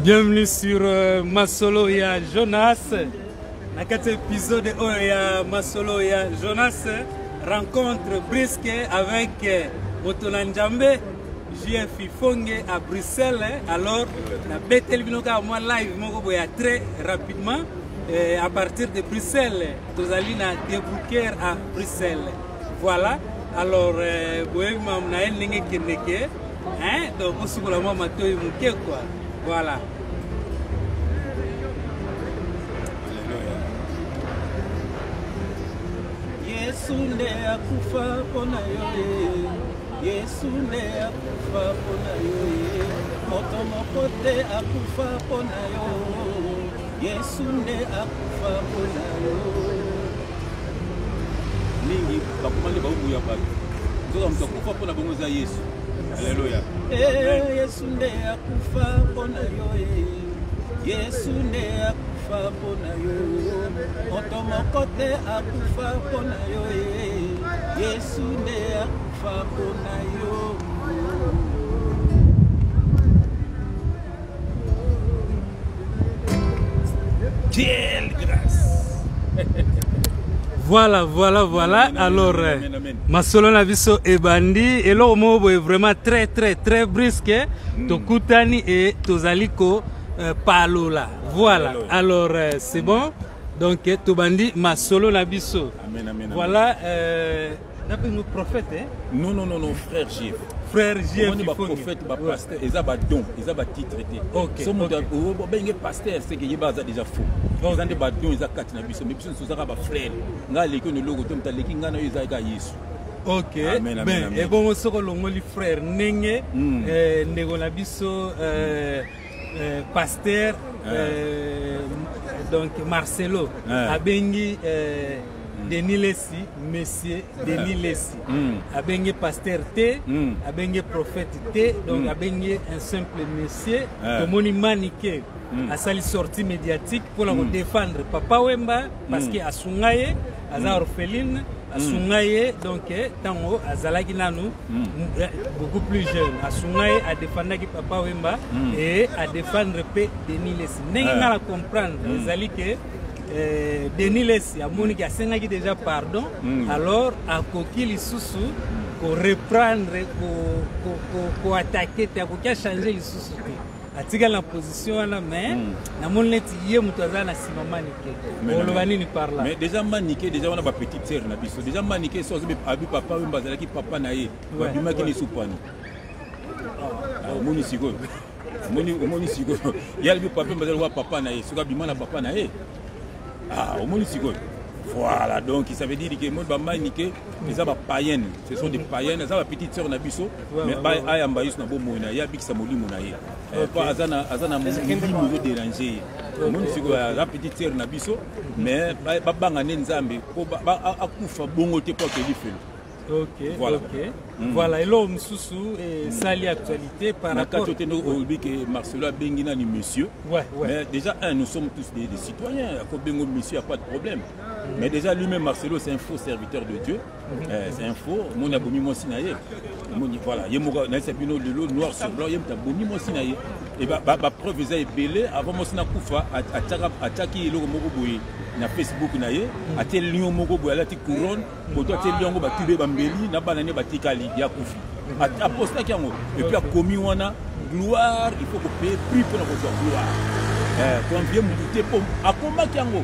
Bienvenue sur Masolo ya Jonas. Dans cet épisode ya Masolo ya Jonas, rencontre brisque avec Motolanjambe, JF Fonge à Bruxelles. Alors, la Betel Vinoka moi live très rapidement. À partir de Bruxelles, nous allons débouquer à Bruxelles. Voilà. Alors, donc, voilà. Yesunde akufa pona yoye, Yesunde akufa pona yoye, moto mokote akufa pona yo, Yesunde akufa pona yo. Ningi bakumande baubu ya batu, nzoka mtu akufa pona bongo za Yesu. Haleluya. Yesunde akufa pona yoye, Yesunde akufa pona yo, moto mokote akufa pona yoye, Yesunde akufa pona yo. Quelle grâce. Voilà. Alors, Masolo Naviso et Bandi, et l'homme est vraiment très brisque. Tokutani et Tozaliko Palola. Voilà. Alors, c'est bon. Donc, Tobandi, Masolo Naviso. Voilà. D'après nos prophètes, hein? Non, frère J. Frère J. On est prophète, pasteur, ils ont don, ils ont titre. Ok. Si on est pasteur, c'est que il est déjà faux. Ils ont des dons, ils ont quatre nabiso, mais ils sont frères. Nga leki no logo tom taleki nga na yoza Yesu. Ok. Ben, et bon, on se relonge frère Nenge, nego nabiso pasteur, donc Marcelo, abengi. Denis Lessi, Monsieur Denis Lessi. Abengue pasteur T, abengue prophète T, donc abengue un simple monsieur, comme on maniqué à sa sortie médiatique pour la défendre Papa Wemba, parce qu'il a sungaye, a orpheline, a sungaye, donc tango, a zalagi nanou, beaucoup plus jeune, a sungaye, a défendre Papa Wemba et à défendre P. Denis Lessi. N'est-ce pas comprendre, les alliés Denis Lessi, à Monique, a déjà pardon, alors à Kokili Soussou, pour reprendre, pour attaquer, pour changer les sous à tirer la position à la main, na mon letier mutaza na sima maniqué. On le va ni par là. Mais déjà maniqué, déjà on a ma petite sœur na biso. Déjà maniqué, soit abi papa ou bazala qui papa naé. Bima qui ni soupani. Moni sigo. Moni sigo. Y'a le papa bazala papa naé. Soka bima na papa naé. Au monde voilà, donc ça veut dire que les gens sont païens, ce sont des païens, ils ont des petites sœurs Nabiso, mais ils ont des moyens, il y a des samoli monaï. Pas azana mouli déranger. Le monde a des petites sœurs Nabiso, mais ils bangane nzambe, akufa bongo te pour que lui fait. Voilà, et l'homme sous et sali actualité par rapport à Marcelo a bengina ni monsieur. Mais déjà, nous sommes tous des citoyens. À Bengo monsieur, il n'y a pas de problème. Mais déjà, lui-même, Marcelo, c'est un faux serviteur de Dieu. C'est un faux. Mon abomi mon sinaïe. Voilà, il y a l'eau noir sur blanc, il y a abomi mon sinaïe. Et ma preuve est belé avant mon sinakoufa, à Tchaki, na Facebook na ye atel lion moko boya lati couronne boto atel lion ba tube bambeli na banane batikali ya kufi aposta kiango et puis a commis wana gloire il faut que payer prix pour notre gloire quand bien muté pom akomba kiango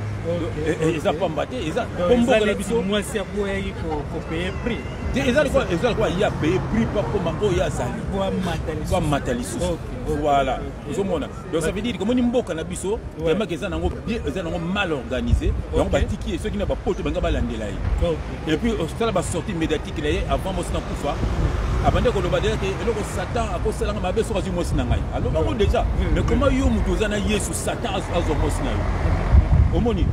et ça pas mbaté et ça pombo la biso moi c'est pour payer prix et ça quoi il y a payé prix pas comme o ya sali quoi mataliso voilà donc ça veut dire que mon mboka na biso vraiment que ça nango bien ça nango mal organisé donc batiki et ceux qui n'a pas pote banga balandela et puis ça la sortie médiatique là avant moi na kufa abande ko loba déjà que eloko Satan a posé langa mabe so kazi mo sinangai alors déjà mais comment yo mutoza na Yesu Satan azo mo sinayo omoni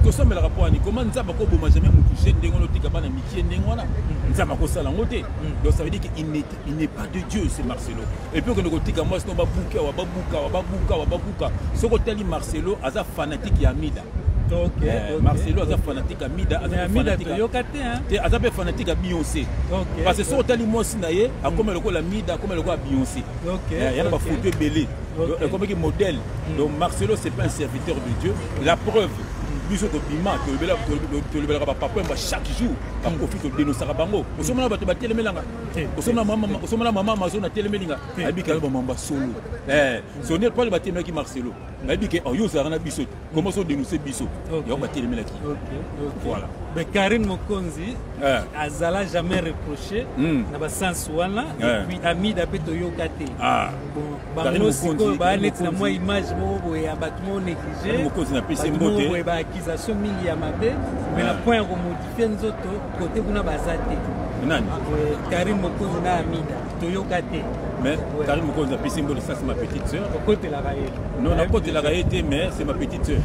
to sommes le rapport ni comment nzamba ko boma jamais mutu jeune dengono tika bana mikie ndengona nzamba ko sala ngote donc ça veut dire qu'il n'est pas de Dieu c'est Marcelo et puis que nous tika moi c'est babuka soko tali Marcelo aza fanatique ya Mida. Marcelo est fanatique à Mida, fanatique à Beyoncé. Parce que si on a dit moi, comme le Mida, comme le Beyoncé. Il y a des photos belées. comme un modèle. Donc Marcelo, ce n'est pas un serviteur de Dieu. La preuve, biso to bima to lebela ba papa chaque jour ba profite de dénoncer bango osomana bato ba telemelanga osomana mama mazona telemelinga abika ba mamba solo sonel pas le batemela ki Marcelo abika yo zara biso comment so dénoncer biso yo ba telemela ki voilà. Mais Karine Mokonzi azala jamais reproché na ba sens wana et puis ami d'apeto yo kate bon bango siko ba net na moi image mo ya batmo négligé Mokonzi na pese mbote ba accusation mingi ya mabe mais la point ko modifier nzoto côté kuna bazate nani Karine Mokonzi na amida to yo kate mais Karine Mokonzi na pese mbote ça c'est ma petite sœur côté la raie non na côté la raie mais c'est ma petite sœur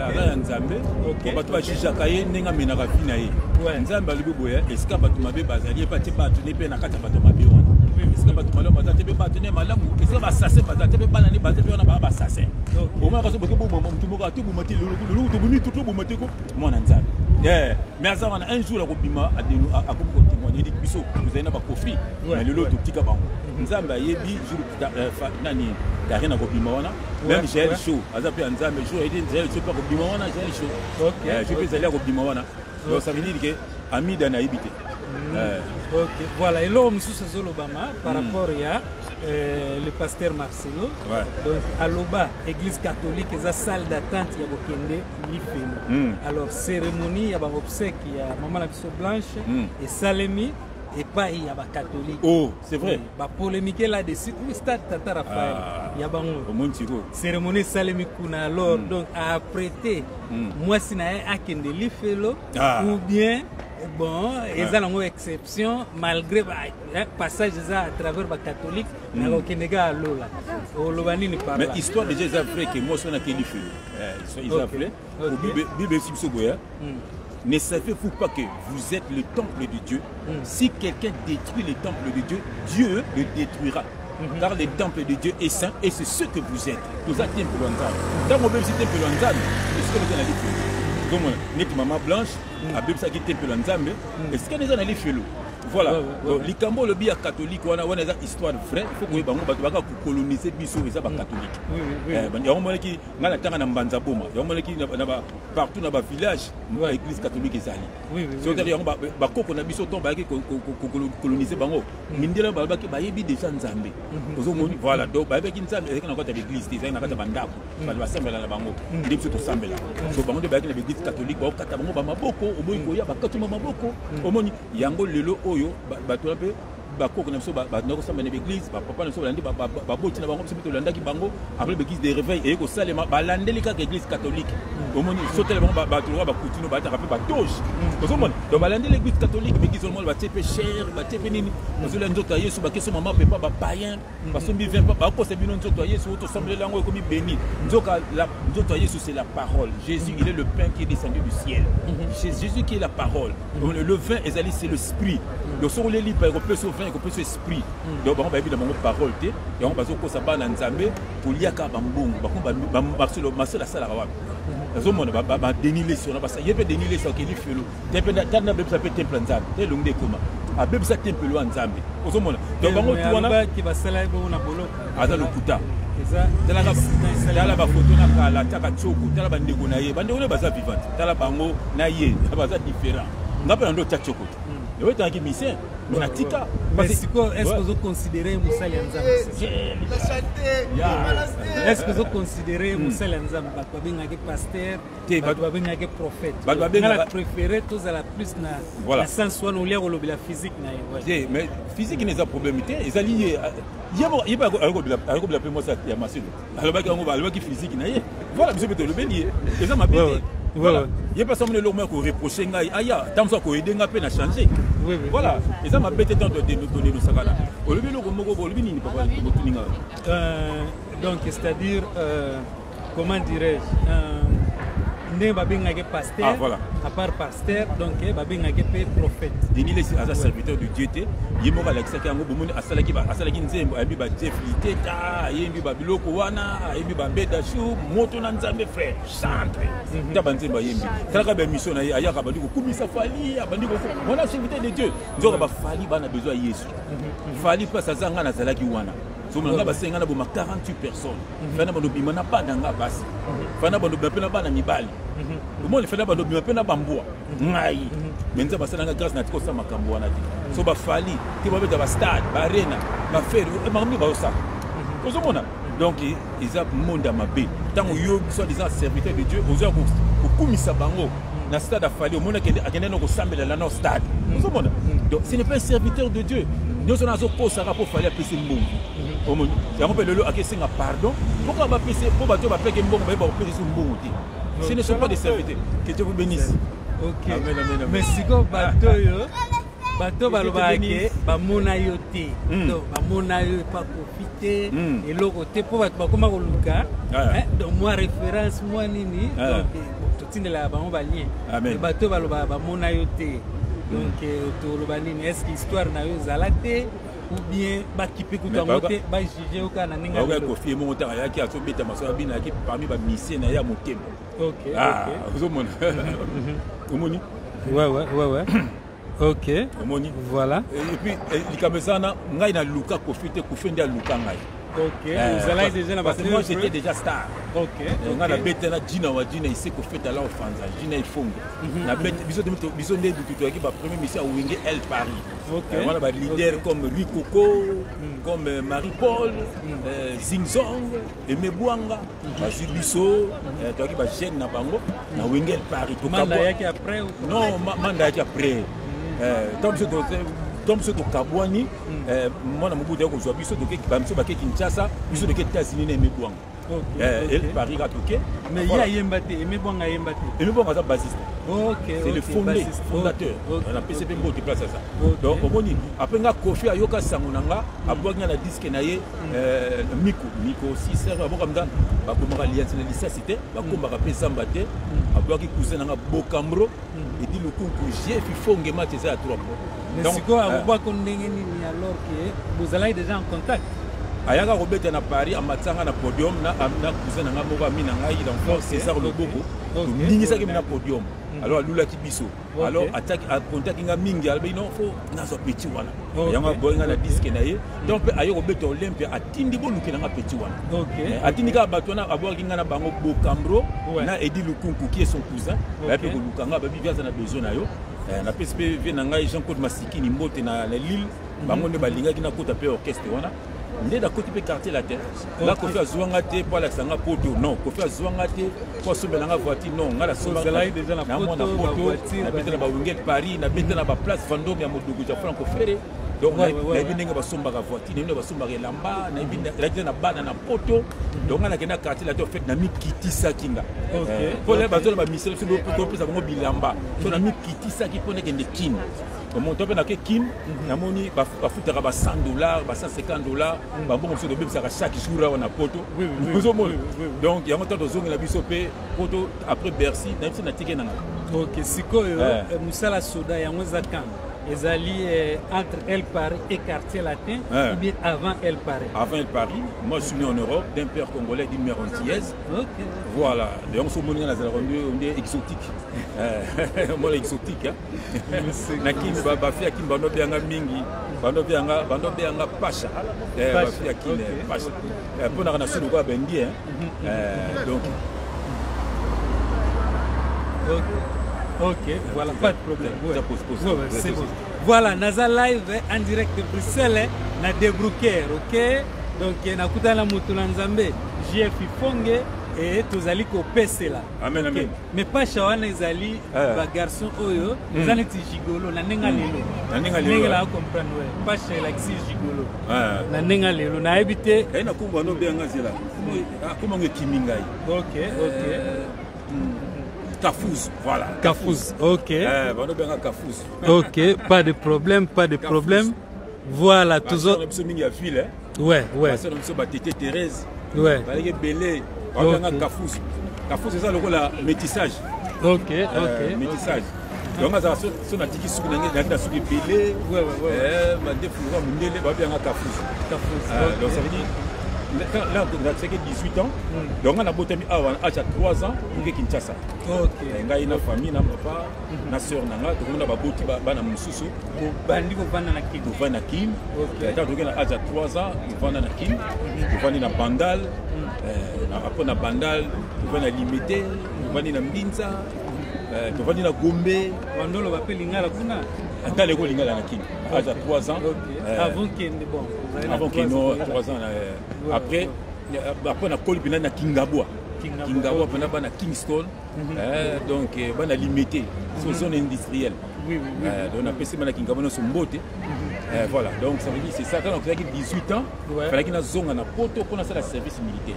ala nzambe bato ba jijaka ye nenga na rafina ye nzambe alibi boya eska bato mabe bazali pa te bato ne pe na kata bato mabe wana eska bato malamu bazate pe bato ne malamu eska ba sase bazate pe bana ne bazate pe wana ba sase au moins kaso boko bo mutu moko atu bumati lulu to bumi tuto bumati ko mwana nzambe mais azana un jour la kobima adenu akomo ko témoigner dik biso vous avez na ba kofi mais lelo to tika bango nzambe yebi jour nani Karine na kobima wana même j'ai le show azape nzambe jour edi j'ai le show pa kobima wana j'ai le show je peux aller kobima wana donc ça veut dire que Amida na ibité ok voilà et là on sous ce Obama par rapport à le pasteur Marcelo donc à Loba église catholique eza salle d'attente ya bokende lifelo alors cérémonie ya ba obsèque ya maman la biso blanche et salemi et pas il y a ba catholique c'est vrai ba polémique là-dessus le stade Tata Raphaël il y a bango cérémonie salemi kuna alors donc à prêter moi sina akende lifelo ou bien bon ils ont une exception malgré passage à travers les catholiques mais histoire déjà ils ont fait que moi je suis fait ils ont fait Bible ne savez-vous pas que vous êtes le temple de Dieu? Si quelqu'un détruit le temple de Dieu, Dieu le détruira. Car le temple de Dieu est saint et c'est ce que vous êtes. Vous êtes temple de Dieu. Dans mon temple de Dieu, est-ce que vous allez faire? Donc, notre maman blanche, a bien ça qui est temple de Dieu. Est-ce que vous allez faire? Voilà. Donc, les Cambo, le biais catholique, on a une histoire vraie. Il faut que vous coloniser biso et ça catholique. Il y a un moment qui n'a pas de Mbanzaboma. Il y a un moment qui partout dans le village, l'église catholique est allée. C'est-à-dire qu'on a biso tombe coloniser bango. Mindela balbaki bayebi déjà nzambe. Voilà. Donc bayebi nzambe avec na kota l'église, des na kota bandako. Ba sambela na bango. Ndip so to sambela. So bango de bayebi na l'église catholique ba kata bango ba maboko, omoyi koya ba katuma maboko. Omoni yango lelo oyo bato pe bakoko na biso bandako sambela na l'église, ba papa na biso balandi ba boti na bango biso to landaki bango après l'église de réveil et ko salema ba landeli ka l'église catholique. Omoni sotela bango ba toura ba coutume ba ta rapper ba doge. Ozomoni donc ba landeli l'église catholique mais qu'ils ont ba tepe cher, ba tepe nini. Ozolanda nzoto Yesu ba keso maman papa ba païen, ba sombi vient pas ba ko se bino nzoto Yesu to sambela lango comme béni. Nzoka la nzoto Yesu c'est la parole. Jésus il est le pain qui est descendu du ciel. C'est Jésus qui est la parole. Le vin ezali c'est le esprit. Donc sur les livres européens sur vin européen sur esprit. Donc on va évidemment parole té et on va ko sa ba na nzambe pour liaka bambongo ba Marcelo la sala wa. Azomona ba déniler sur na ba ça yebe déniler ça qui lifelo. Dependa tana be ça peut temple nzambe. Te longue koma. A be ça temple wa nzambe. Azomona. Donc bango tu wana qui va sala bo na bolo. Aza lokuta. Tala ba photo na kala taka choko tala ba ndeko na ye. Ba ndeko na baza vivante. Tala bango na ye baza différent. Ngapa ndo ta choko. Le ouais tangi mission. Monatika. Est-ce que vous considérez Moussa Yanzam? Est-ce que vous considérez Moussa Yanzam comme pasteur, comme prophète? Vous préférez tous à la plus na sens où on lit la physique na. Mais physique n'est pas problème. Ils alliés. Il y a pas à moi ça ya Marcelo. Alors qui physique na. Voilà, monsieur peut le bénier. Et ça m'a pété. Voilà. Il n'y a pas seulement le moment qu'on reproche, aya, tant ça qu'on aide à peine à changer. Voilà. Et ça m'a bêté tant de nous donner le sagala. Donc, c'est-à-dire, comment dirais-je, pasteur, voilà. À part pasteur, donc prophète. Denis les serviteurs de Dieu, il y a un asalaki nzembo abi ba jeflité ta yembi ba biloko wana yembi ba beda chou moto na nzambe frère chantre ta banzemba yembi kala ba mission na ayaka ba ndiko kumisa fali abandiko wana serviteur de Dieu nzoka ba fali bana besoin Yesu fali pas azanga na zalaki wana so nga basenga na boma 48 personnes fana bando bima na bana nga basi fana bando bima na bana mibali omoni fana bando bima na bambwa ngai menza basana nga grâce na tiko sa makambo wana te so ba fali ti ba beta ba stade ba arena ba faire makambo ba osa ozomona donc ils a monde mabe tango yo soit des serviteurs de Dieu ozo ko kumisa bango na stade afali omona akende no ko sambela la no stade ozomona donc ce n'est pas un serviteur de Dieu nous sommes en cause ça pour faire passer le monde yango pe lelo akesenga pardon pourquoi ba passer pour bato ba peke mbongo ba passer sur mbongo te ce ne sont pas des serviteurs que Dieu vous bénisse. OK amen amen mais siko bato yo bato balobake bamona yo te donc bamona yo pas profiter et loko te pour bato bakoma koluka donc moi référence moi nini donc totindela bango balien et bato baloba bamona yo te donc toloba nini est-ce que histoire na yo zala te ou bien bakipe kutango te ba juger okana ninga ba ko fie mo ta yaki atobeta maso abina yaki parmi ba mission na ya motema. OK OK ozomona omoni ouais OK omoni voilà et puis likamesana ngai na luka ko fite ko fende luka ngai. OK vous allez déjà parce que moi j'étais déjà star. OK on a la bête na Dina wa Dina ici ko fete la offense Dina ifongo na bête biso nde butu ki ba premier mission à Wenge El Paris. OK on a ba leader comme Rui Coco comme Marie-Paul Zingzong et Mebwanga basi biso to ki ba chaîne na bango na Wenge El Paris to manda yaki après non manda yaki après donc ce que Kabwani moi na mubude ko zo biso to ke bamso ba ke Kinshasa biso de ke États-Unis na Mebwanga. Et Paris a toqué. Mais il y a Yembate, et Mebwanga Yembate. Et Mebwanga est bassiste. C'est le fondateur. On a PCP qui place à ça. Donc, après, on a Kofi Ayoka Sangonanga, après, on a disque naïe, Miko aussi, c'est un peu comme ça. On a l'alliance de l'issacité, on a rappelé Zambate, après, on a cousin à Bokamro, et dit le coup que j'ai fait fongue match à 3 mois. Mais c'est quoi, alors que vous allez déjà en contact? Ayaka Robert na Paris amatsanga na podium na cousin nga moko ami na ngai donc César Loboko mingi saki na podium alors alula ki biso alors attaque a contact nga mingi albe non faut na so petit wana yanga boyanga na disque na ye donc ayo Robert Olympia atindi boluki na petit wana atindi ka batona aboki nga na bango Bokambro na Edi Lukunku qui est son cousin ba pe kolukanga ba biviaza na besoin na yo na PSP na ngai Jean-Claude Masikini mbote na Lille bango ne balinga ki na kota pe orchestre wana ndé da côté quartier la terre là Kofi azwanga te pour la sanga poto non Kofi azwanga te pour sombelanga voiture non ngala sombanga là déjà na poto na bête na ba Wenge Paris na bête na ba place Vendôme ya modugu ja Franco Ferré donc na bindinga ba sombanga voiture na ba sombanga lamba na bindinga na bana na poto donc na kena quartier la terre fait na mi kitisa kinga pour les bateaux ba mission sur pour plus avant bilamba so na mi kitisa ki pone kende kin mon top na ke kim na moni ba futaka ba $100 ba $150 ba bongo so de bebisa chaque jour na poto donc yango to zongi la biso pe poto après Bercy na biso na tike na OK sikoyo musala soda yango zakan ezali entre El Paris et Quartier Latin ou bien avant El Paris? Avant El Paris, moi je suis né en Europe d'un père congolais d'une mère antillaise. Voilà, donc ce monde là on est exotique. Moi exotique hein. Nakini ba fia ki bando bianga mingi, bando bianga pasha. Ba fia ki pasha. Pour na sulu ba bendi hein. Donc OK, voilà, pas de problème. C'est bon. Voilà, Naza Live en direct de Bruxelles, na Debrucker, OK? Donc, na kutana mutu na Nzambe, JF Fonge et tozali ko pese là. Amen, amen. Mais pas shawana ezali ba garçon oyo, ezali ti gigolo na nenga lelo. Na nenga lelo. Nenga la comprendre ouais. Pas chez like si gigolo. Na nenga lelo na ebité. Et na kumba no benga zela. Comment nge kimingai. OK. Kafous, voilà. Kafous, OK. Kafous. OK, pas de problème. Voilà, toujours. Ouais. Thérèse. Ouais. Belé. Kafous. Kafous, c'est ça le métissage. OK. Métissage. Donc, on a dit sur les Belé. Ouais. Kafous. Donc, ça veut dire. là, c'est 18 ans. Donc, on a beau à l'âge de 3 ans, on est Kinshasa. Ok. On a une famille, un papa, une soeur, on a beauti, on a Moussou. Bandi, on va na Kim. On va na Kim. Quand on a l'âge de 3 ans, on va na Kim. On va na Bandal. Après, na Bandal, on va na Limité. On va na Mbinza. On va na Gombe. On va appeler Lingala Kuna. Dans l'école Lingala na Kim. À 3 ans. Avant qu'il y ait bon. Avant qu'il y ait 3 ans. Après, on a collé na Kingabwa. Kingabwa, on a na Kingston. Donc, on a limité. C'est une zone industrielle. Oui. On a passé à Kingabwa dans son beauté. Voilà, donc ça veut dire c'est ça. Quand on a 18 ans, il fallait qu'il y ait une zone à poto pour le service militaire.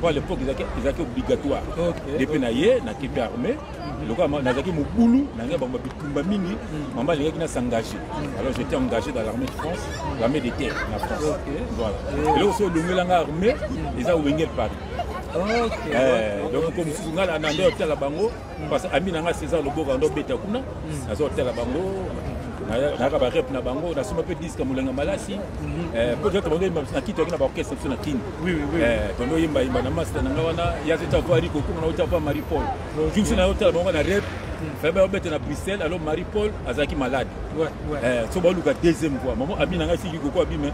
À l'époque, ils étaient obligatoires. Depuis naïe, na képi armé, le gars n'a pas boulot, n'a pas de mini, maman les gars s'engager. Alors j'étais engagé dans l'armée de France, l'armée des terres en France. Voilà. Et là aussi le Mélanga armé, ils ont venu Paris. Donc comme si on a un hôtel à Bango, parce que Ami n'a César le Boga ndo beta kuna, na hôtel à Bango. Na ka ba rep na bango na suma pe disque mulenga malasi peut-être bango na kito na ba orchestre na king oui tondo yimba na master na wana ya zeta kwa riko kuna na utapa Marie Paul juste na hotel bango na rep fait ba obete na Bruxelles alors Marie Paul azaki malade so ba luka deuxième fois maman abi na ngasi ki ko abi mais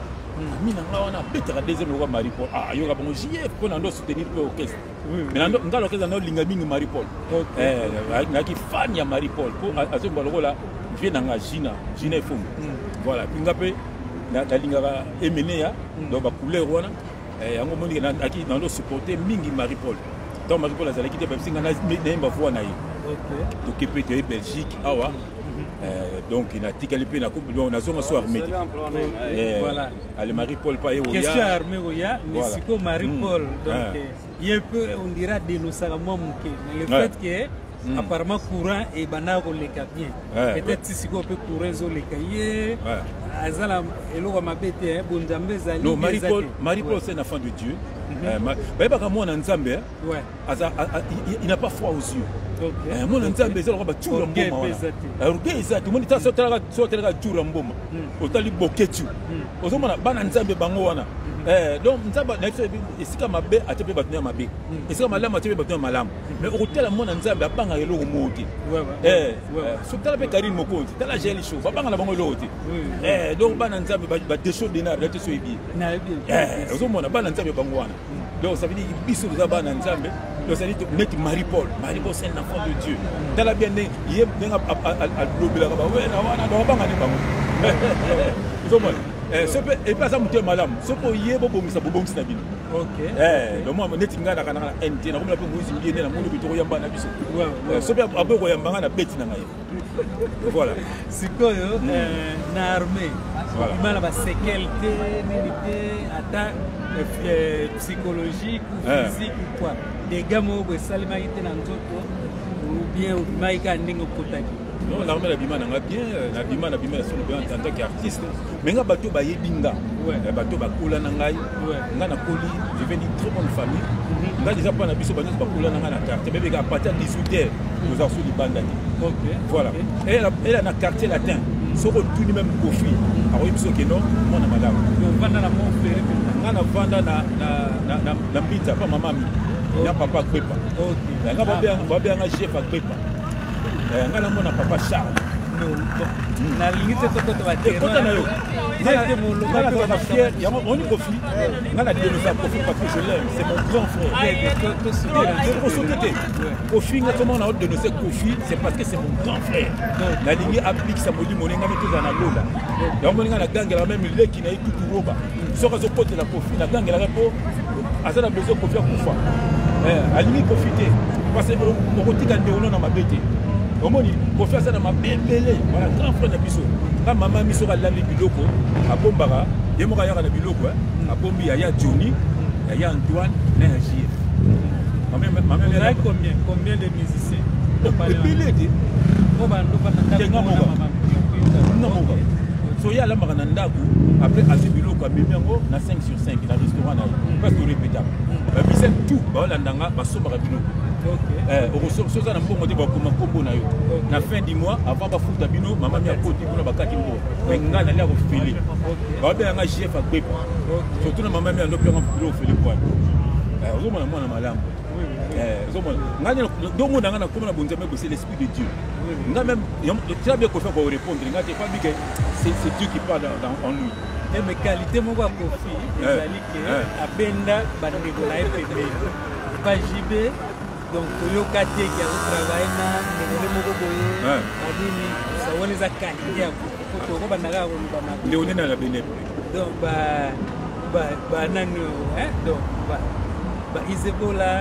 ami na wana bete ka deuxième fois Marie Paul yo ka bango JF ko na ndo soutenir pe orchestre mais na ndo orchestre na linga mingi Marie Paul na ki fan ya Marie Paul ko azo baloko la je viens dans Gina Fum. Voilà, puis ngape na lingara emenea donc ba couleur wana yango moni na aki dans le supporter mingi Marie Paul. Donc Marie Paul azali kite bapsinga na nemba voix na ye. OK. Donc peut Belgique awa. Donc il a tikali pe na coupe on a zone so armée. Voilà. Ale Marie Paul pa yo ya. Question armée oya, mais siko Marie Paul donc il peut on dira dénoncer moi le fait que apparemment courant et banako les bien. Peut-être si on peut courant les cahiers. Azala elo mabete bonjambe zali. Non, Marie Paul c'est un enfant de Dieu. Bah comme moi en Nzambe. Il n'a pas foi aux yeux. Moi en Nzambe c'est le roi Tchura Mboma. Alors exact, moi ça sotela Tchura Mboma. Otali boketu. Ozomona bana Nzambe bango wana. Donc Nzamba na esika mabe atepe batnya mabe. Esika malamu atepe batnya malamu. Mais otela moi en Nzambe abanga elo moki. Sotela pe Karine Mokonzi, tala jeli show. Babanga na bango loti. Donc bana Nzambe ba décho dinar la teso ebi. Na ebi. Ozomona bana Nzambe bango wana. Donc ça veut dire biso za bana Nzambe. Donc ça veut dire net Marie Paul. Marie Paul c'est un enfant de Dieu. Tala bien yeb denga al blobila ba we na wana do banga ni bango. Ozomona et pas ça muté madame ce pour yé bo bongisa na bino. OK. Donc moi neti ngana kana NT na komla pe muzi ndiene na mundu bitoko yamba na biso. So bien aboko yamba na beti na ngai. Voilà. Sikoyo na armée. Voilà. Ba sécurité militaire attaque psychologique ou physique ou quoi. Des gars mo salima ite na nzoto ou bien ou maika ndingo kotaki. Non, l'armée la bima n'a bien, la bima sur le bien en tant qu'artiste. Mais nga bateau ba yebinga, bateau ba kola nangai, nga na koli, je viens d'une très bonne famille. Nga déjà pas na biso ba kola nanga na quartier, mais à partir de 18h, nous avons sur les bandes. OK. Voilà. Et elle a un quartier latin. So ko tout même kofi. Alors biso ke non, moi na madame. On vanda na mon frère. Nga na vanda na pizza pas maman mi. Ya papa kwepa. OK. Nga ba bien nga chef kwepa. Ngana mona papa Charles na limite to ba kota na yo c'était mon local de fier ya on est Kofi ngana dire ça Kofi parce que je l'aime c'est mon grand frère Kofi ngato na de nos Kofi c'est parce que c'est mon grand frère na lingi applique ça modi moninga meto na lola ya moninga na gangela même le qui na tout roba soka zo pote la Kofi na gangela repo azana besoin Kofi akufa alimi profiter parce que on kotika ndeono na mabete omoni Kofi ça na mabebele voilà grand frère na biso ka mama miso ka lali biloko abombaka yemo ka yaka na biloko abombi ya Johnny ya Antoine na ya JF maman combien de musiciens bebele de ko bando pa na non so ya la makana ndako après azi biloko abebiango na 5 sur 5 na restaurant na parce que répétable bisem tout ba landanga basomaka biloko okosoza na mbongo te bakoma kombo na yo na fin du mois avant bafuta bino mama mi akoti kuna bakati mbongo me ngai nalia kofele babenganga chef agbepa surtout na mama mi andopelanga bilo ofele kwana ozomona mwana malamu ozomona ngai ndomona ngai nakoma na bonzambe c'est l'esprit de Dieu ngai même tu as bien qu'on fait pour répondre ngai te pas dit que c'est Dieu qui parle en lui. Mais qualité mon gars Kofi ezali ke abenda bandeko na FPB pas JB donc yoka te ki azo travailler na ndeko moko boye adini sawoni za qualité ya ko ko bandaka ko bana Léoné na la bene donc ba nanu donc ba Isebola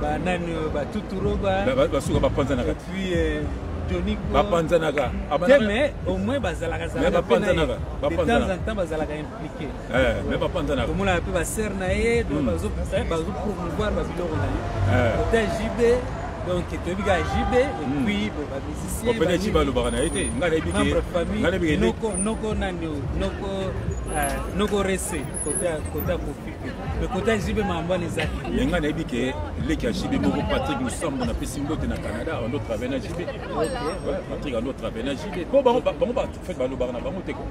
ba nanu ba Tuturoba ba suka ba panza na kati puis Johnny Bapanzanaka. Mais au moins bazalaka zalaka. Bapanzanaka. De temps en temps bazalaka impliqué. Mais Bapanzanaka. Comme on a pu baser na ye, donc bazo promouvoir ba biloko na ye. Côté JB, donc tu biga JB et puis ba musicien. On peut dire ba lo barana été. Ngala biki. Ngala biki. Noko nani noko rese côté Kofi. Le côté JB mamba les actes. Yenga na biki les qui a JB moko Patrick nous sommes on a fait simbo na Canada on doit travailler na JB. Patrick on doit travailler na JB. Bon ba fait ba lo barana bango teko.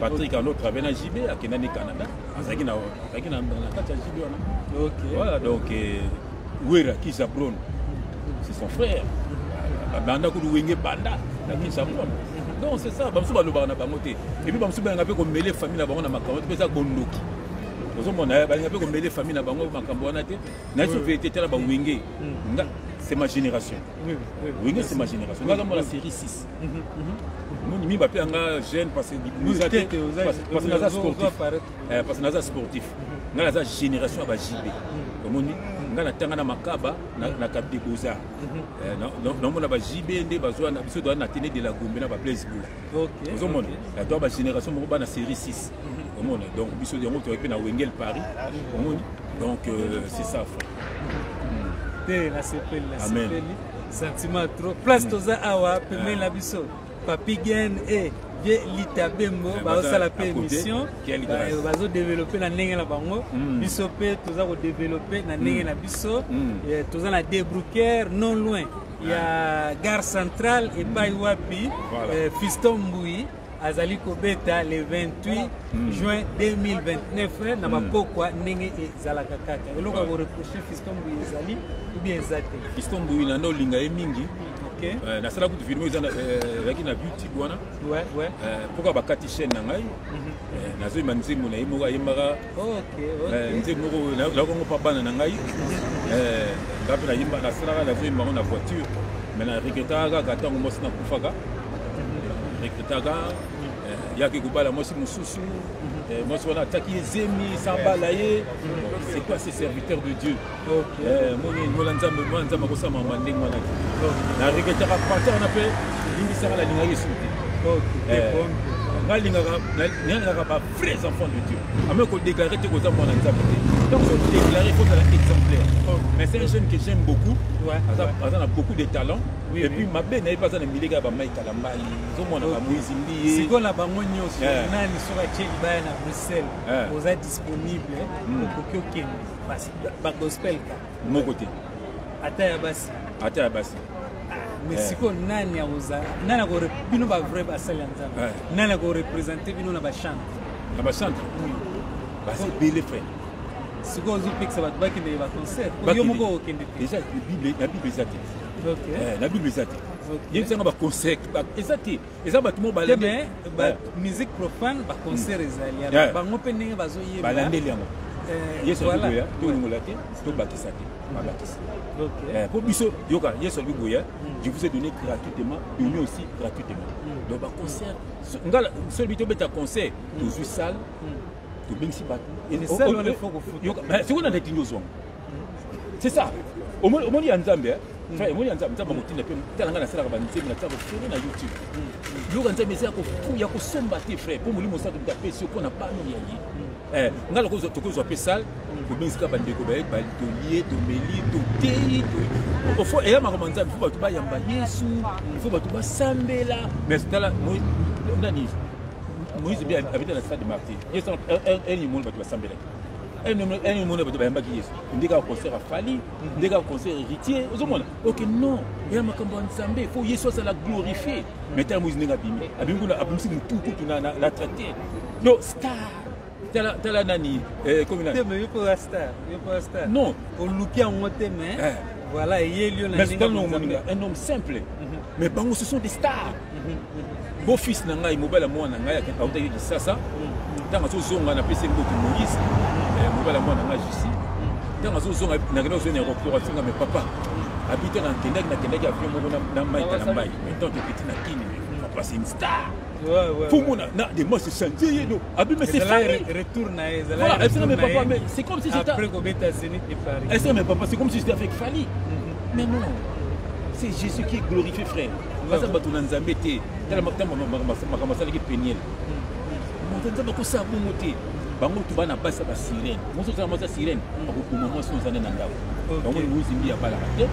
Patrick on doit travailler na JB à Kenani Canada. Azaki na kata JB wana. OK. Voilà donc Wera qui s'apprend. C'est son frère. Banda ko wenge banda na qui s'apprend. Donc c'est ça, bamsu ba lo barana bango te. Et puis bamsu ba ngape ko mêler famille na bango na makambo te pesa bondoki. Famille c'est ma génération. Oui, c'est ma génération. Nous avons la série 6. Nous avons jeune parce que nous avons sportif. Parce que nous avons sportif. Nous avons la génération à JB. Nous avons la Makaba, na Cap de Beaux-Arts. Nous avons la JB, nous avons la de la Gombe, nous avons la Blaise Boula. Nous avons la génération à la série 6. Donc, nous avons été à Wengel Paris. Donc, c'est ça. Amen. Sentiment trop. Place toza awa, peme la biso. Papi Gen et Vie Litabembo, baosa la émission. Bazo développer na ndenge na bango. Biso pe toza ko développer na ndenge na biso. Toza na Débrouquer non loin. Il y a Gare Centrale et Baïwapi, Fiston Mboui. Azali Kobeta le 28 juin 2029 na mapokwa ndenge ezalaka kaka eloko ko reprocher Fiston Mboui ezali ou bien ezate Fiston Mboui na linga mingi na sala ku filmer ezana yaki na beauty bwana ouais pourquoi bakati chaîne na ngai nazo manzimu na imoka yembaka nzimu na kongo pa bana na ngai ngapi na yimba na sala na zo yimba na voiture mais na regretaka gatango mosina kufaka regretaka yaki kubala mosi mususu mosi wana ataki ezemi sambala ye c'est quoi ces serviteurs de Dieu mona nzambe kosama mandenge wana na regretaka partir na pe limbisaka la linga yesu te nalingaka ba vrais enfants de Dieu ame ko déclarer te koza mwana nzambe te donc faut déclarer faut être exemplaire mais c'est un jeune que j'aime beaucoup il a beaucoup de talent et puis ma belle n'est pas dans le milieu de Michael Ambaï zomona ba Muizimbi siko la bango nyonso nani soka cheli baya na Bruxelles oza disponible pour que ba gospel ka mon côté ata ya basi mais siko nani ya oza nani ko bino ba vrai ba sala nzambe nani ko représenter bino na ba chante bah c'est belle frère siko zo pixa ba baki de ba concert yo moko okende déjà la Bible ezate la Bible ezate yebisanga ba concert ezate eza bato mo balende ba musique profane ba concert ezali bango pe ndenge bazo yeba balandeli yango yeso biboya to ngola te to bakisa te babakisa pour biso yoka yeso biboya je vous ai donné gratuitement donné aussi gratuitement donc ba concert ngala celui to beta concert to zu salle to bingsi bato et ça on le faut yoka c'est on a des tindozo c'est ça au moins il y a nzambe frère au moins il y a nzambe motinda pe talanga na sala ka banzembe na tsabo fere na YouTube yoka nzambe c'est ya ko somba te frère pour mulimo sa to tapesi ko na pano ya yi ngala ko to ko zo pe sal ko bingsi bandeko ba to lié to meli to tei au fond et ma nzambe faut ba yamba Yesu faut ba to ba sambela mais c'est là nani Moïse bien habité dans la stade de Martyr. Il y a un monde qui va sembler. un monde de Bayamba qui est. On dit qu'un concert à Fali, on dit qu'un concert héritier. Ok, non. Il y a un macambo ensemble. Il faut y soit ça la glorifier. Mais t'as un musique abîmé. Abîmé, abîmé, tout la traité. Non, star. T'as la nani. Comme il a. Mais il faut la star. Non. Au looké en moté, mais voilà, il y a lieu. Mais c'est pas un homme simple. Mais bon, ce sont des stars. Beau fils n'a pas mobile à moi, n'a pas dit ça. Dans la zone, on a appelé ça Moïse. Mobile à moi, n'a pas ici. Dans la zone, on a appelé ça mais papa. Habiter dans Québec, a fait dans Maïka. Maintenant, tu es petit na Kini. Papa, c'est une star. Pour moi, des mots se sentent. Mais c'est famille. Voilà, c'est comme si c'était. Après qu'au États-Unis et Paris. Elle sait, mais papa, c'est comme si c'était avec Fali. Mais non. C'est Jésus qui est glorifié, frère. Parce que tu as embêté. Tu as commencé avec Péniel. Tu as commencé à monter. Tu vas passer à la sirène. Moi, je suis à la sirène. Pour le moment, je suis en train de faire. Donc, nous sommes à la raté.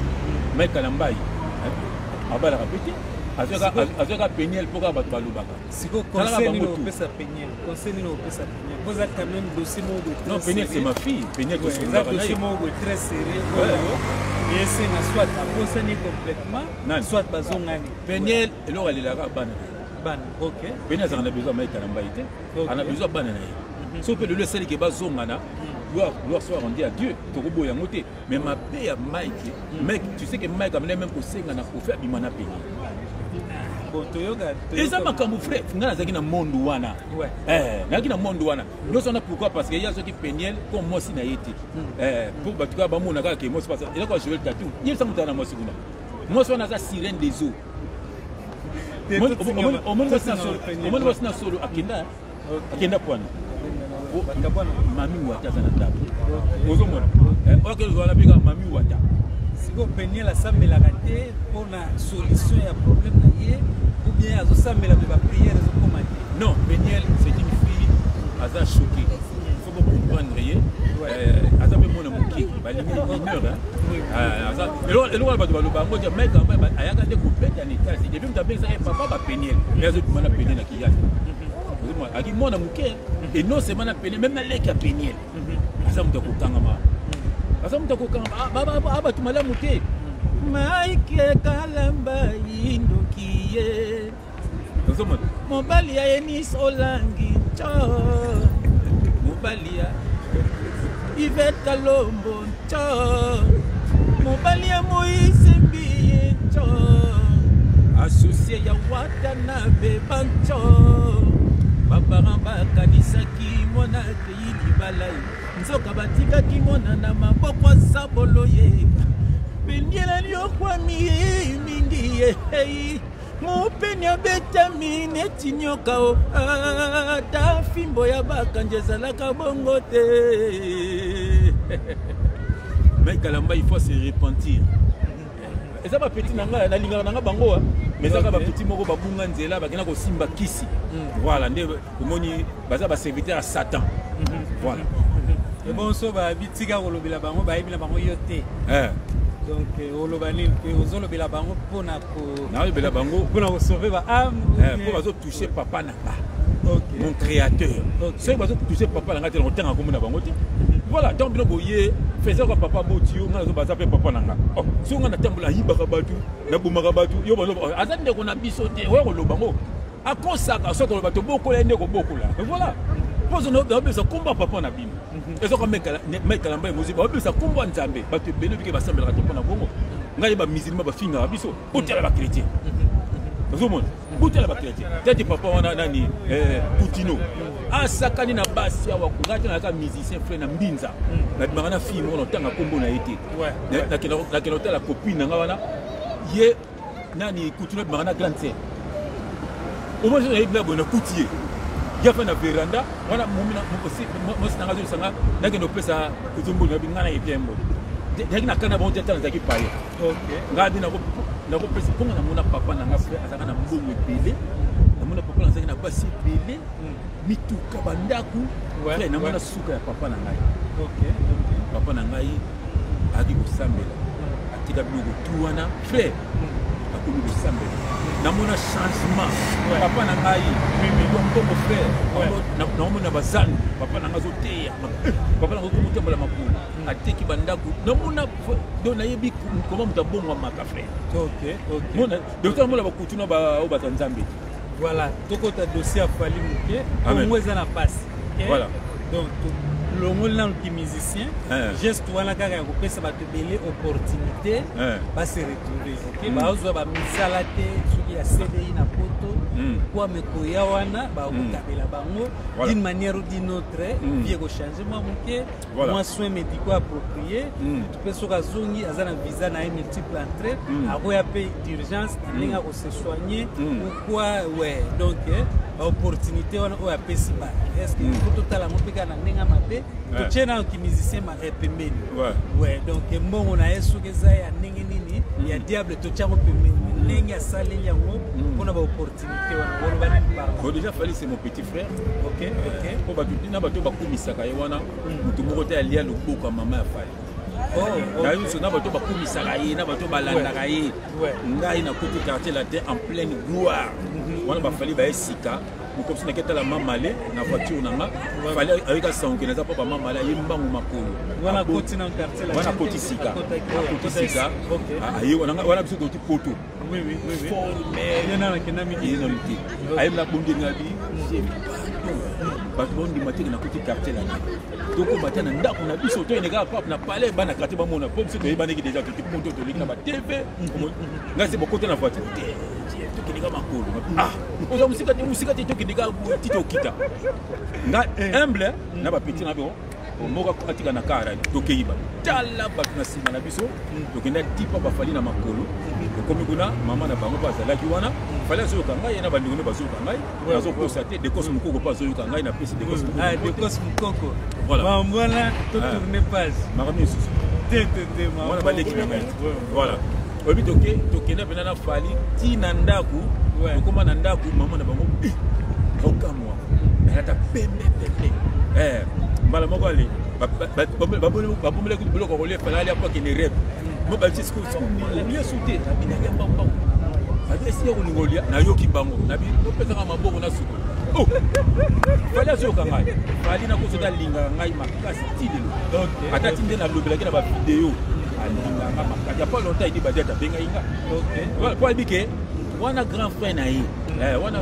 Mais Kalambaï, à la répéter. Avec un Péniel pour avoir le baba. Si vous conseillez nous au Pessa Péniel, conseillez nous au Pessa Péniel. Vous avez quand même dossier de. Non, Péniel, c'est ma fille. Péniel, c'est un dossier très sérieux. Et c'est soit à concerner complètement, soit à Zongani. Péniel, et là, elle est là-bas. Ban, ok. Péniel, on a besoin de Kalambaïté. On a besoin de Banana. Sauf que le seul qui est bas Zongana, doit soit rendu à Dieu. Togobo est monté. Mais ma paix à Mike, mec, tu sais que Mike a même pour Sengana pour faire Bimana Péniel. Et ça m'a camouflé. On a un monde ouana. Un monde ouana. Nous sommes pourquoi? Parce qu'il y a ceux qui peignent comme moi si n'a été. Pour battre à Bamou Naga qui est moi, c'est pas ça. Et là, quand je vais le tatou, il y a ça dans moi, c'est bon. Moi, je suis la sirène des eaux. Au monde, c'est un solo à Kenda. À Kenda Point. Mami Wata, ça n'a pas. Aux hommes, ok, je vais la biga Mami Wata. Si vous peignez la salle, la raté pour la solution à problème, ou bien à ça, mais la prière, non, Péniel, c'est une fille, elle a choqué. Il faut comprendre, elle a fait mon amour qui va lui mettre une heure. Et là, elle va le dire, mec, elle a gardé complètement en état. Et puis, tu as dit, papa va Péniel. Mais elle a Péniel à qui y a. Elle dit, mon amour et non, c'est mon Péniel, même la lèque à Péniel. Elle a dit, Maïke Kalamba Indokiye Mobalia Enis Olangi Cho Mobalia Yvette Kalombo Cho Mobalia Moïse Mbiye Cho Associé ya Watanabe Bancho Babaramba Kanisaki Mona Keili Balai Nzoka Batika Kimona na maboko Saboloye Péniel liokwa mingi Mupenya betamine tinyoka o ta fimbo ya bakanje la bongo te. Mais Kalamba il faut se repentir. Et ça va petit nanga na linga nanga bango mais ça va petit moko babunga nzela bakena ko simba kisi. Voilà nde omoni baza ba serviteur à Satan. Voilà. Et bon so ba bitika ko lobela bango ba ibila bango yote. Donc, aux bela bango pour sauver ma âme. Pour toucher papa mon créateur. C'est pour toucher papa nanga tel longtemps comme na bango. Voilà, donc bien boyer, faisait quoi papa botio, on a besoin de papa nanga. Oh, si on a tambola hibaka batu, na bumaka batu, yo bono azande ko na bisote, ouais ko lo bango. A kosaka so ko bato boko la ndeko boko la. Voilà. Pose no besoin combat papa na bim. Et ça comme mec Kalamba musique, on besoin combat nzambe, bato belo bike ba sambela ka na bongo. Ngai ba musulman ba finga biso, botela ba chrétien. Zomon, botela ba chrétien. Tete papa wana nani Poutino. Asakani na basi awa kungati na ka musicien frère na Mbinza. Na bimana fille mo tanga kombo na été. Na kena la copine nga wana ye nani Poutino bimana grande sœur. Au moins je na bona Poutier. Ya fa na veranda wana mumina mo sanga zo sanga na keno pesa kuzumbu na bingana yepembo. Dès na kana bon tete na zaki paye. OK. Ngadi na ko pesa ponga na mona papa na ngafre azaka na mbongo ebele. Na mona papa na zaki na basi ebele. Mituka bandaku frère na mona suka ya papa na ngai. OK. Papa na ngai adi kusambela. Atika biloko tuwana frère. akomi kosambela namona changement papa na ngai ndongo frère naomona bazandu papa na ngai azoteya papa na ngai komotambola makolo ateki bandako namona do nayebi koma moto abongwamaka frère donc namona bakutuna oyo bato ya nzambe voilà tokota dossier afali moke kongo eza na pasi voilà donc longoli nano ki musicien geste wana kaka ya kopesa bato ebele opportunité base retrouve bazwa bamisala te soki ya CDI na poto kwa mekoya wana bakokabela bango d'une manière ou d'une autre vie ekochange mwa moke mwa soin médicaux approprié tope soki azongi aza na visa na ye multiple entrée akoya mpe d'urgence na ndenge akose soigner ou quoi ouais donc opportunité wana oyo apesi bato est-ce que po totala ngo mpe kaka na ndenge mabe totie na ki musicien pembeni ouais donc mbongo na ye soki eza ya ndenge nini ya diable totia ngo pembeni ndenge asaleli yango mpona baopportunité wana oloba nini parle déjà Fally c'est mon petit frère po bato na bato bakumisaka ye wana motu moko te alia loboko ya mama ya Fally nayo so na bato bakumisaka ye na bato balandaka ye ngai na côté quartier la terre en pleine gloire wana bafali baesika mokomisi naketala mamale na voiture nanga fali ayika sanke naza papa mamale aye mbangu makolo wana koti na quartier la wana koti sika aye wana biso toti poto aye na bonde ngabi bato bondima teke na koti quartier la tokoma te na ndako na biso toyeneka pape na palais bana quartier bamona po biso toyebaneki déjà toti poto toleki na batv ngai se bokota na voiture tokendeka makolo oza musika te tokendeka ti tokita nga humble na bapeti na bio moko atika na kara tokeyiba tala bato na nsima na biso tokenda tipa bafali na makolo tokomi kuna mama na bango bazalaki wana fali azoyoka ngai ye na bandeko ne bazoyoka ngai nazokosa te dekose mokoko mpo azoyoka ngai na pesi dekose mokoko bambona totourne page makambo lisusu wana baleki na ngai voilà oyebi tokenda mpena na Fally ntina ndako tokóma na ndako mama na bango okamwa alata pembe mbala moko ale babomelaki biloko kolia Fally ali apo akende rep mo balisiskolia sute abinalia mbambango abesiya kolinga olia nayoki bango opesaka maboko na suko Fally azoyoka ngai Fally nakosoki alingaka ngai makasi tilelo ata ti nde nalobelaki na bavideo alinganga makasi apa longtemps idi badiata abengai nga po ayebi ke wana grand frère na ye wana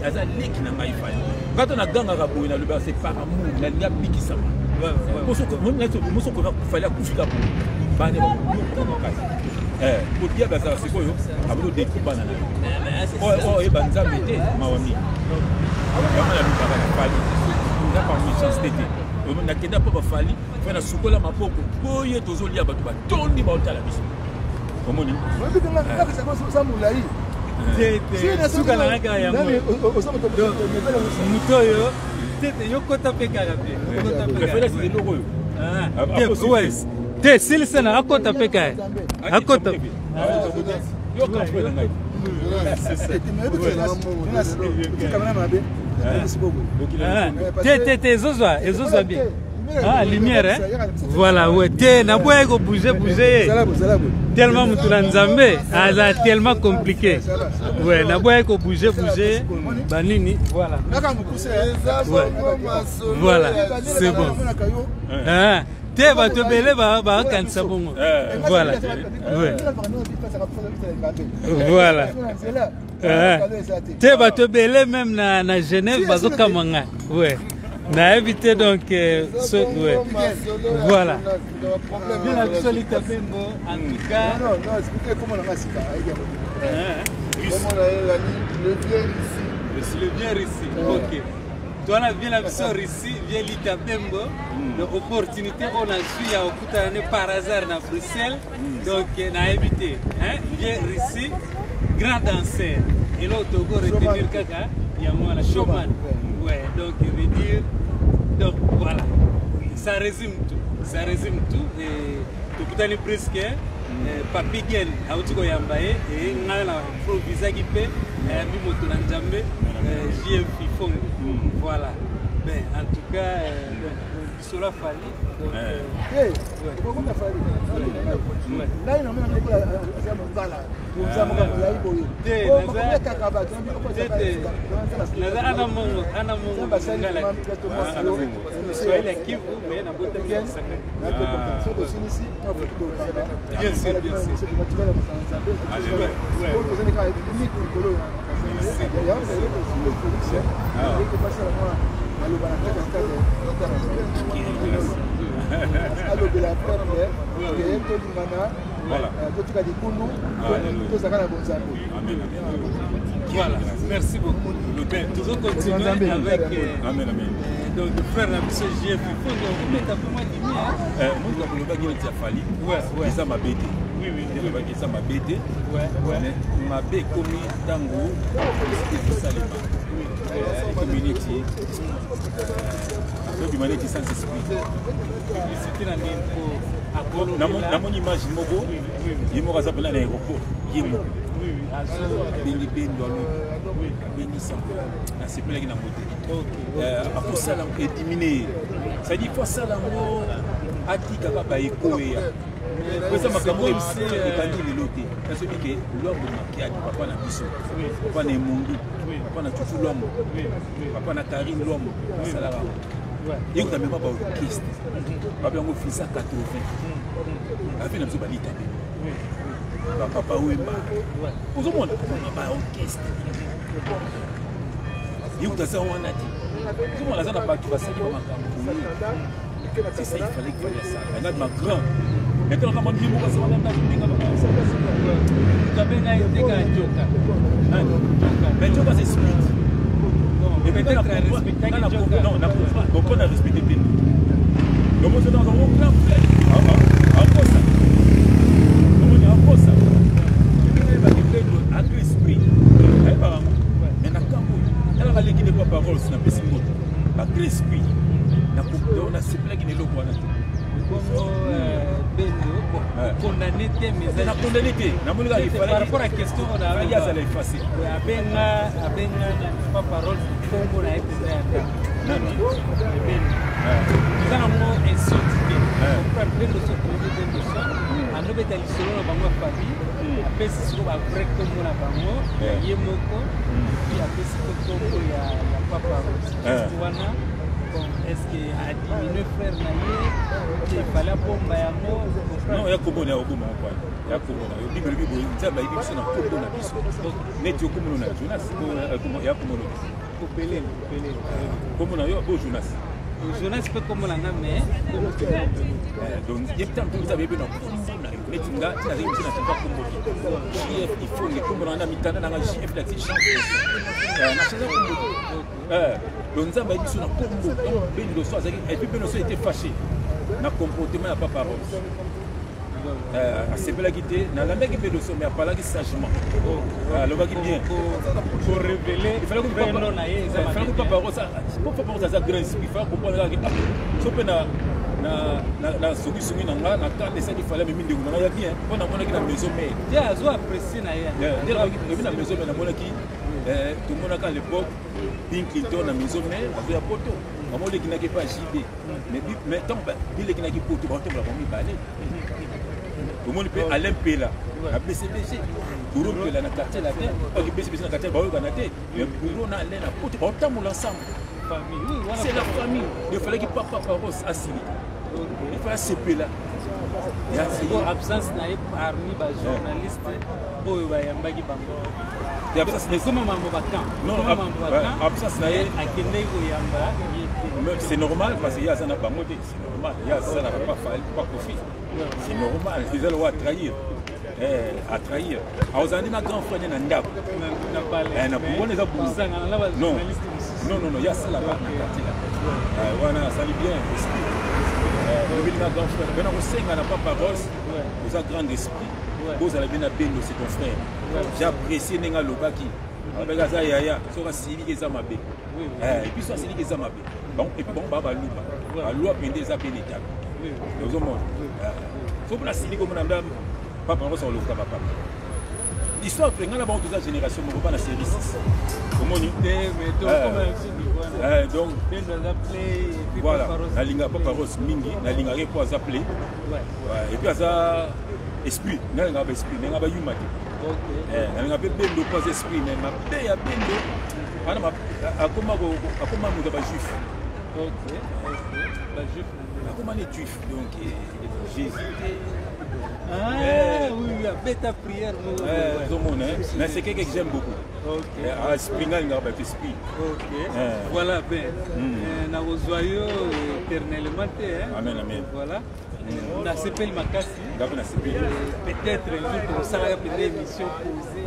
aza leki na ngai Fally ngato nagangaka boye nalobaka c'est par amour nalingi abikisama mosoko Fally akufika boye bane bakoko makasi po diable azala sikoyo abono dekubana na ye oyeba nzambe te mawa mingi yango nalobaka na Fally nga par méchanceté te nakenda mpo bafali fai nasukola maboko boye tozolia bato batondi baotala biso omoni suka na kaka yango moto oyo tete yokota mpe kaka mpe eloko oyo te silisana akota mpe kaka akota te ezozwa bien lumière voilà ouais te na boye ko bouger tellement mutu na nzambe aza tellement compliqué ouais na boye ko bouger banini voilà voilà c'est bon te bato bele bakanisa bongo voilà voilà te bato bele même na Genève bazokamanga ouais na évité donc ouais voilà bien absolument en tout cas le bien ici ok toi on a bien la vision ici vient lita bembo l'opportunité on a su ya okutana par hasard na Bruxelles donc na évité hein vient ici grand danseur et l'autre go retenir kaka ya moi la showman ouais donc je veux dire donc voilà ça résume tout et tokutani presque papi gen autiko yambaye et ngala na improvisaki pe mi moto na nzambe JM Fifong voilà ben en tout cas cela Fally donc hey comment Fally là il a même bonza moka molai boye ana mongo basali Swahili ya Kivu mais na bota bien ici bien sûr Voilà, merci beaucoup. Toujours continuer avec donc le frère Namiso JF. Il faut que mettre un peu moins de lumière. Moi, je vais dire Fali. Ouais. Ça m'a bêté. Oui. Ça m'a bêté. Ouais. Ma bé commis Tango. C'est ça les mains. Community. L'humanité sans esprit. C'était la même pour. Dans mon image, Mogo, il m'a rappelé à l'aéroport. Bengi bendo alo bengi sample na sepela ki na moté après ça là éliminer ça dit faut ça là mo atika ba ekoya ça makambo c'est ebandi leloté parce que l'homme makiadi papa na biso papa na mundu papa na tutu l'homme papa na Karim l'homme ça là et on a même pas orchestre papa on fait ça 80 avec na biso balita papa Wemba vous au monde papa orchestre il vous ça on a dit tout le monde a pas qui va ça c'est ça il fallait que ça on a ma grand maintenant quand on dit moi ça on a kabena iteka joka mais joka c'est split et maintenant non on peut respecter tout le monde dans un grand encore ça parole na pesi moto ba esprit na ko na sepela ki neloko wana bendo condamné mais na condamné na monika il fallait par rapport à question on a ya ça l'effacer abenga pas parole pour na epesa non ça na mo insulté pour bendo so bendo so ando betali solo na bango famille apesi siko ba vrai comme na bango ye moko puis apesi ko ya papa wana bon est-ce que a diminué frère na ye il fallait bomba ya mo non ya kobona obuma kwa ya kobona yo bibeli bibo nzamba ibiso na kobona biso neti okomona na Jonas ya komona kopele komona yo bo Jonas Jonas peut comme la mais donc il y a tant de ça bébé non mais tu n'as pas comme il faut les comme on a mis dans la JF la chance na chance donc ça va être sur la combo donc ben le soir et puis ben le soir était fâché na comportement à papa Rose c'est pas la guité na la mec ben le soir mais pas là qui sagement le va qui bien pour révéler il fallait que papa non il fallait que papa Rose pour papa Rose ça grand esprit il faut comprendre là so pe na soki na nga na kande ça il fallait même ndeko na ya bien on a mona ki na maison mère dia azo apprécier na ya na maison mère na mona ki tout le monde à l'époque Bill Clinton na maison mère azo ya poto maman le ki na ki pas JB mais tant Bill ki na ki poto ba tomba ba mi balé tout le monde peut Alain Pela a BCBG pour eux la na quartier la bien ok BCBG na quartier ba yo na té mais pour na Alain na poto ba tomba ensemble c'est la famille il fallait que papa Rose assis il fallait se là il y a une absence parmi les journalistes pour yambaki bango il y a absence mais comment mambo bakan non absence na akende ko yamba c'est normal parce qu'il y a ça na bango c'est normal il y a ça na pas profit c'est normal ils ont le trahir à trahir aux années na grand frère na ndabo na parler na kubona za buzanga na la journaliste non il y a ça là-bas voilà ça lui bien le ville na grand frère ben on senga na papa Rose vous a grand esprit vous allez bien bendo c'est ton frère j'ai apprécié nenga lobaki avec ça yaya so ka sili ke za mabe et puis so sili ke za mabe bon et puis bon baba luba a loi pende za bien établi vous au monde faut pour la sili comme na papa Rose le papa l'histoire après ngana ba toute génération mo pas na série 6 comment ni mais donc voilà la linga papa Rose mingi la linga ke pour appeler et puis ça esprit nalingaka ba esprit nalingaka bayuma te nalingaka mpe bendo pas esprit mais mabe ya bendo wana akoma moto ya bajuif akoma ne juif donc Jésus oui, bêta prière. Mais c'est quelqu'un que j'aime beaucoup. Esprit nalingaka ba esprit. Voilà, ben na ozoyo éternellement te. Amen, amen. Voilà. Na sepeli makasi. Peut-être un jour comme ça la petite émission posée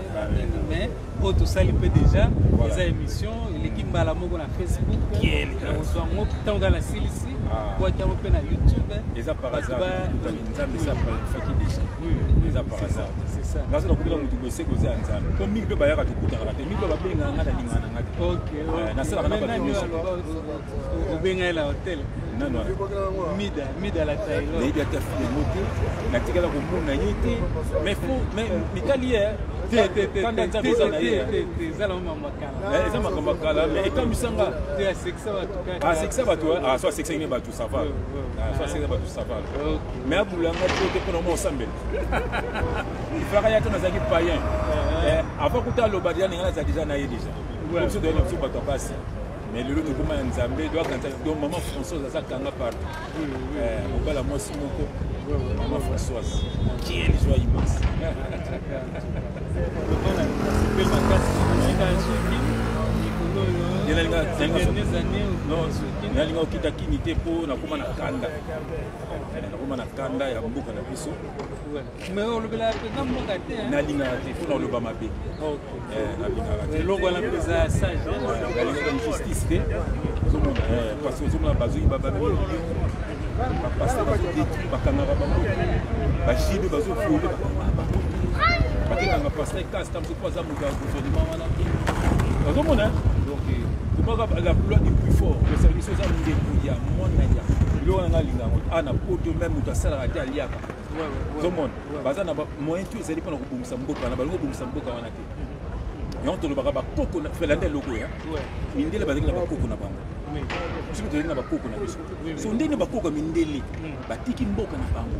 mais auto sali peut déjà les émissions l'équipe mbala moko na Facebook on soit mo tanga la silisi kwa kama pe na YouTube les appareils nzambe ça faki déjà les appareils c'est ça ngasa na kubila mutu bose koza nzambe ko mingi pe bayaka tukutaka te mingi ba benga ngana lingana ngati na sala kana ba benga la hotel non mida la taille mais il y a ta fille moto na tikala ko mona yete mais faut mais mikali quand nzambe za na yete zala mama makala eza makala mais ekamisanga te sexa batuka sexa batu soit sexa ni batu ça va soit sexa batu ça va mais abulanga te pour moi sambel il fera ya tona zaki païen avant que ta lobadia ngana za déjà na yé déjà comme ça donne sur batu passer mais le lot de comment nzambe doit quand donc maman Françoise ça kanga par mobala moi si moko maman Françoise qui est joie immense nalinga okita kini te mpo nakoma na kanda ya mboka na biso nalingaka te mpo naloba mabe nalingaka injustice te parce que ozomona bazongi babamilio bapaster bazodétruire bakangaka bango bajibe bazofole bakenganga paster kasi ntango sopo aza moto ya gouvernement wana te ozomona donc komaka la loi du plus fort le service oza ndeko ya mwana ya biloko nanga alingango ana poto meme moto asalaka te aliaka ozomona baza na moyen tu ezali mpona kobongisa mboka na balingo kobongisa mboka wana te yango tolobaka bakoko fela nde eloko ya mindele bazali na bakoko na bango biso tozali na bakoko na biso so ndenge bakoko ya mindele batiki mboka na bango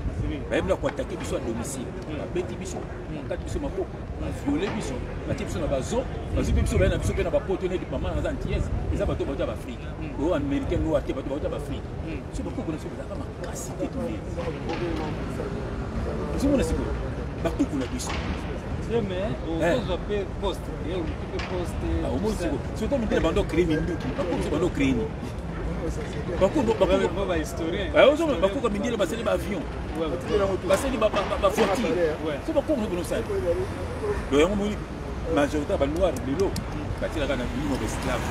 bayebila koatake biso ya domicile babeti biso bakati biso maboko baviole biso batie biso na bazo bazwi mpe biso baye na biso mpe na bapoto neti mama naza antiese eza bato bato ya baafrike oyo américain no ate bato bato ya baafrike so bakoko na biso bazalaka makasi te tondele ozomona sikoyo bakoko na biso surtout mindele bando créer minduki bakoko bando créer ni bakoko mindele basali baavion basali bafortire so bakoko nokonosali lo yango moni majorité ya banoir lelo batilaka na bilimo baesclave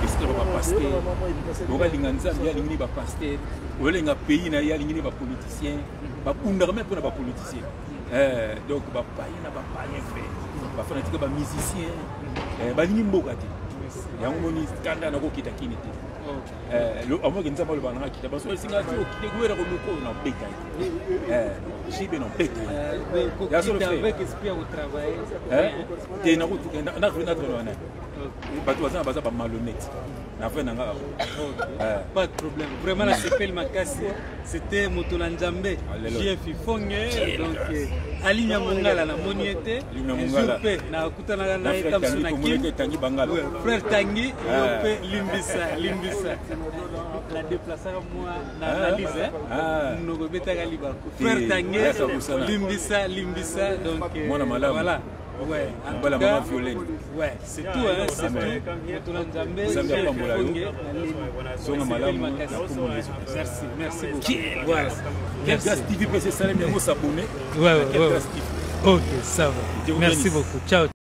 esclave bapaster okolinga nzambe alingi ni bapaster oyolenga pays na ye alingi ni bapoliticien babundaka me mpona bapoliticien donc bapayen na bapayen frère bafana tika bamusicien balingi mboka te yango moni kanda nakokita kini te amoki nzambe aloba nanga kita baso esinga ti okite kuwera koloko na beta jibe na beta te nakotukandawana bato baza na baza bamalhonnête na vrai nanga pas de problème vraiment la sepeli makasi c'était moto na nzambe jf fonge donc alinya mongala na moni ete mpe na kutanaka na etamsu na Tangi Bangala frère Tangi pe limbisa la déplaçaka moi na analyse mnogo betaka libako frère Tangi limbisa donc voilà. Ouais, la maman violente. Ouais, c'est tout, hein, c'est tout. Merci beaucoup. Voilà. Gas TV PC Salem, il y a s'abonner. Ouais. Ok, ça va. Merci beaucoup. Ciao.